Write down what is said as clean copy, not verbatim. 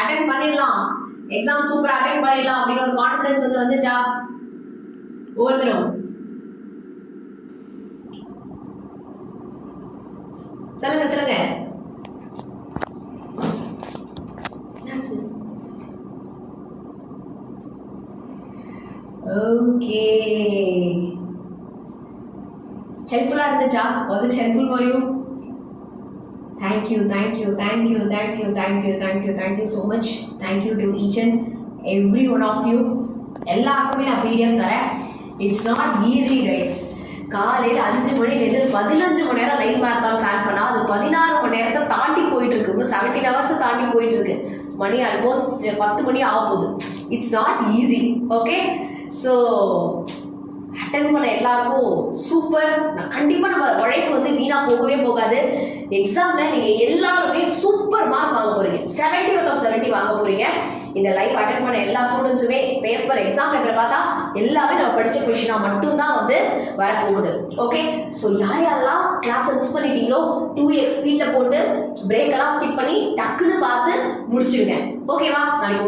Attend பண்ணிடலாம், exam சூப்பரா attend பண்ணிடலாம் அப்படின்னு ஒரு கான்ஃபிடன்ஸ் வந்துச்சா ஒவ்வொருத்தரும்? சொல்லுங்க சொல்லுங்க. என்னாச்சு? ஓகே, ஹெல்ப்ஃபுல்லா இருந்துச்சா? Was it helpful for you? Thank you so much. Thank you to each and every one of you. எல்லாருக்குமே நான் பிடிஎஃப் தரேன். It's not easy guys. காலையில் 5 மணிலேருந்து 15 மணி நேரம் லைவ் மேரத்தான் பிளான் பண்ணால் அது 16 மணி நேரத்தை தாண்டி போயிட்டு இருக்கு. இன்னும் 17 hours தாண்டி போயிட்டு இருக்கு. மணி ஆல்மோஸ்ட் 10 மணி ஆக போகுது. It's not easy. Okay, so attend பண்ண எல்லாருக்கும் சூப்பர். நான் கண்டிப்பாக நம்ம உழைப்பு வீணாக போகவே போகாது. எக்ஸாமில் நீங்கள் எல்லாருமே சூப்பர் மார்க் வாங்க போகிறீங்க. 70 out of 70 வாங்க போகிறீங்க. இந்த லைவ் அட்டன் பண்ண எல்லா ஸ்டூடெண்ட்ஸுமே எக்ஸாம் பேப்பரை பார்த்தா எல்லாமே நம்ம படித்த கொஷினாக மட்டும்தான் வரப்போகுது. ஓகே, ஸோ யாரெல்லாம் கிளாஸை மிஸ் பண்ணிட்டீங்களோ 2x ஸ்பீடில் போட்டு பிரேக்கெல்லாம் ஸ்கிப் பண்ணி டக்குன்னு பார்த்து முடிச்சிருங்க. ஓகேவா? நாளைக்கு